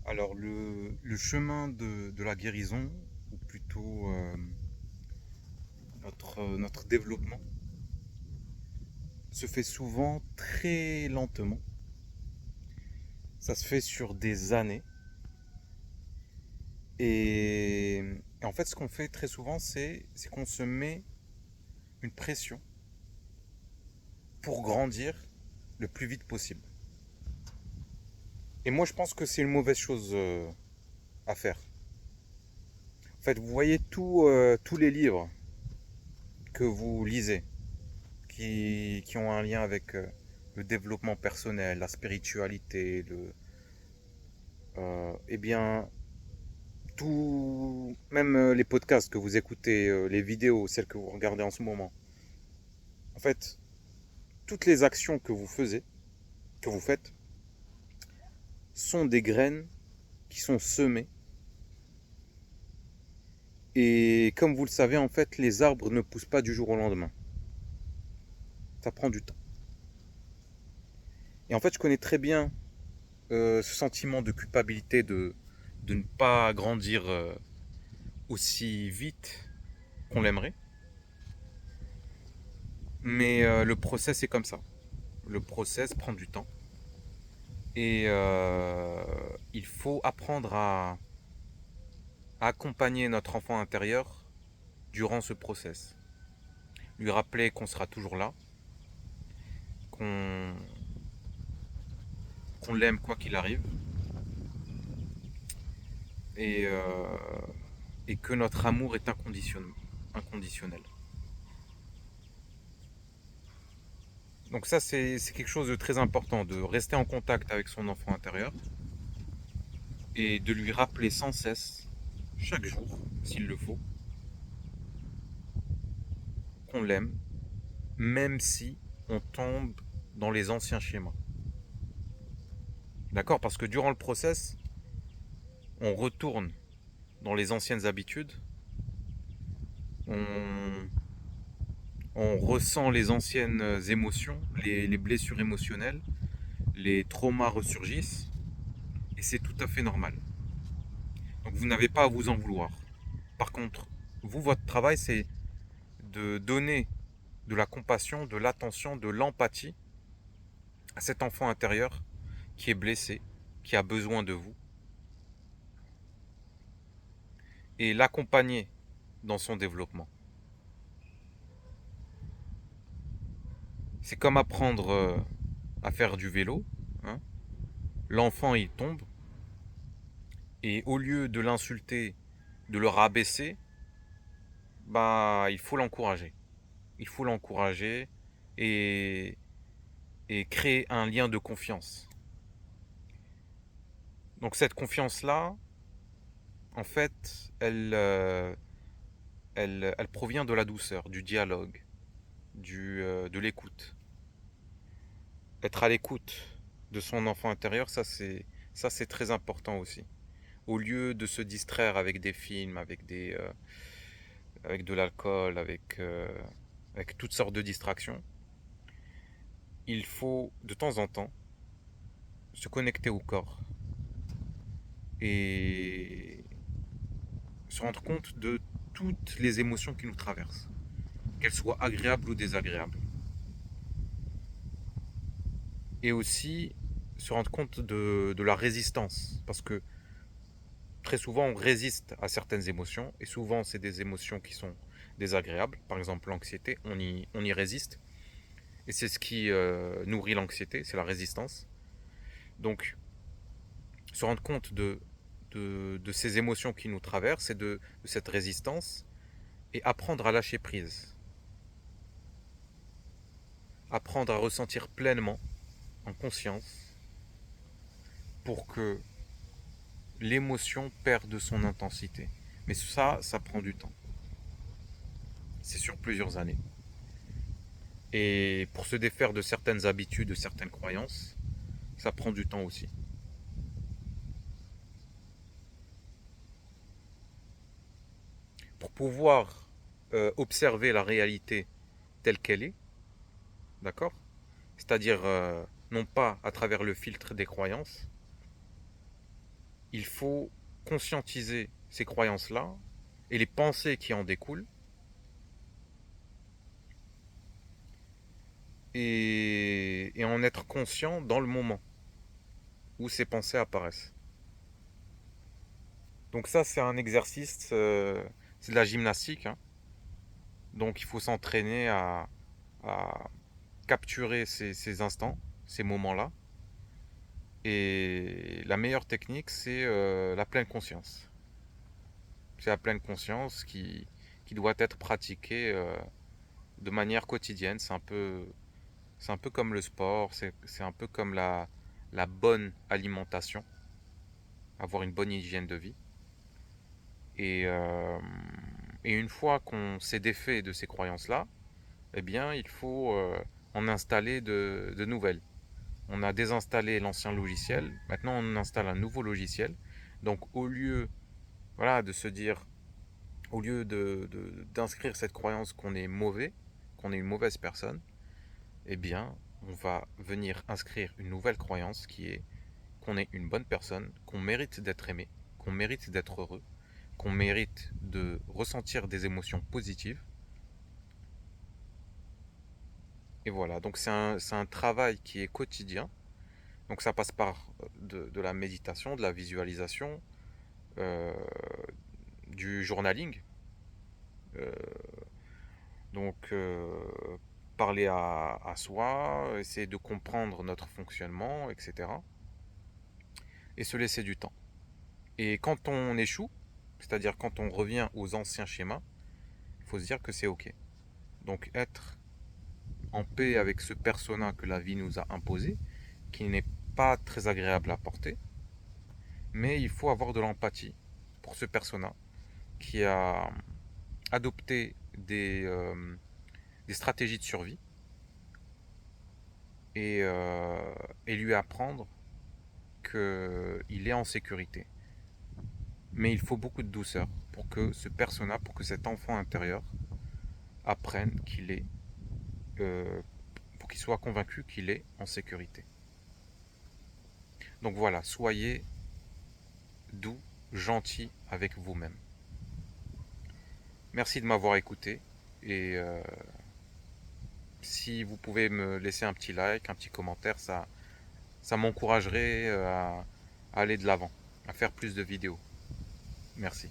Alors le chemin de la guérison, ou plutôt notre développement, se fait souvent très lentement. Ça se fait sur des années. Et en fait, ce qu'on fait très souvent, c'est qu'on se met une pression pour grandir le plus vite possible. Et moi, je pense que c'est une mauvaise chose à faire. En fait, vous voyez tous les livres que vous lisez, qui ont un lien avec le développement personnel, la spiritualité, eh bien, même les podcasts que vous écoutez, les vidéos, celles que vous regardez en ce moment. En fait, toutes les actions que vous faites, sont des graines qui sont semées. Et comme vous le savez, en fait, les arbres ne poussent pas du jour au lendemain. Ça prend du temps. Et en fait, je connais très bien ce sentiment de culpabilité de ne pas grandir aussi vite qu'on l'aimerait. Mais le process est comme ça. Le process prend du temps. Et il faut apprendre à accompagner notre enfant intérieur durant ce process. Lui rappeler qu'on sera toujours là, qu'on qu'on l'aime quoi qu'il arrive, et, euh, et que notre amour est inconditionnel. Donc ça, c'est quelque chose de très important, de rester en contact avec son enfant intérieur et de lui rappeler sans cesse, chaque jour, s'il le faut, qu'on l'aime, même si on tombe dans les anciens schémas. D'accord? Parce que durant le process, on retourne dans les anciennes habitudes, on, on ressent les anciennes émotions, les blessures émotionnelles, les traumas ressurgissent, et c'est tout à fait normal. Donc vous n'avez pas à vous en vouloir. Par contre, vous, votre travail, c'est de donner de la compassion, de l'attention, de l'empathie à cet enfant intérieur qui est blessé, qui a besoin de vous, et l'accompagner dans son développement. C'est comme apprendre à faire du vélo, hein. L'enfant, il tombe, et au lieu de l'insulter, de le rabaisser, bah, il faut l'encourager. Il faut l'encourager et, et créer un lien de confiance. Donc cette confiance-là, en fait, elle provient de la douceur, du dialogue, de l'écoute. Être à l'écoute de son enfant intérieur, ça c'est très important aussi. Au lieu de se distraire avec des films, avec de l'alcool, avec toutes sortes de distractions, il faut de temps en temps se connecter au corps et se rendre compte de toutes les émotions qui nous traversent, qu'elles soient agréables ou désagréables. Et aussi se rendre compte de la résistance, parce que très souvent on résiste à certaines émotions, et souvent c'est des émotions qui sont désagréables, par exemple l'anxiété, on y résiste, et c'est ce qui nourrit l'anxiété, c'est la résistance. Donc se rendre compte de ces émotions qui nous traversent et de cette résistance, et apprendre à lâcher prise, apprendre à ressentir pleinement, en conscience, pour que l'émotion perde son intensité. Mais ça prend du temps. C'est sur plusieurs années. Et pour se défaire de certaines habitudes, de certaines croyances, ça prend du temps aussi. Pour pouvoir observer la réalité telle qu'elle est, d'accord? C'est-à-dire non pas à travers le filtre des croyances, il faut conscientiser ces croyances-là et les pensées qui en découlent et en être conscient dans le moment où ces pensées apparaissent. Donc ça, c'est un exercice, c'est de la gymnastique, hein. Donc il faut s'entraîner à capturer ces instants, ces moments-là. Et la meilleure technique, c'est la pleine conscience. C'est la pleine conscience qui doit être pratiquée de manière quotidienne. C'est un peu comme le sport, c'est un peu comme la bonne alimentation, avoir une bonne hygiène de vie. Et, euh, et une fois qu'on s'est défait de ces croyances-là, eh bien, il faut en installer de nouvelles. On a désinstallé l'ancien logiciel, maintenant on installe un nouveau logiciel. Donc au lieu, voilà, de se dire, au lieu d'inscrire cette croyance qu'on est mauvais, qu'on est une mauvaise personne, eh bien, on va venir inscrire une nouvelle croyance qui est qu'on est une bonne personne, qu'on mérite d'être aimé, qu'on mérite d'être heureux, qu'on mérite de ressentir des émotions positives. Et voilà, donc c'est un travail qui est quotidien. Donc ça passe par de la méditation, de la visualisation, euh, du journaling. Euh, donc parler à soi, essayer de comprendre notre fonctionnement, etc. Et se laisser du temps. Et quand on échoue, c'est-à-dire quand on revient aux anciens schémas, il faut se dire que c'est ok. Donc être en paix avec ce persona que la vie nous a imposé, qui n'est pas très agréable à porter, mais il faut avoir de l'empathie pour ce persona qui a adopté des stratégies de survie et lui apprendre qu'il est en sécurité. Mais il faut beaucoup de douceur pour que ce persona, pour que cet enfant intérieur apprenne qu'il est, euh, pour qu'il soit convaincu qu'il est en sécurité. Donc voilà, soyez doux, gentil avec vous-même. Merci de m'avoir écouté et si vous pouvez me laisser un petit like, un petit commentaire, ça m'encouragerait à aller de l'avant, à faire plus de vidéos. Merci.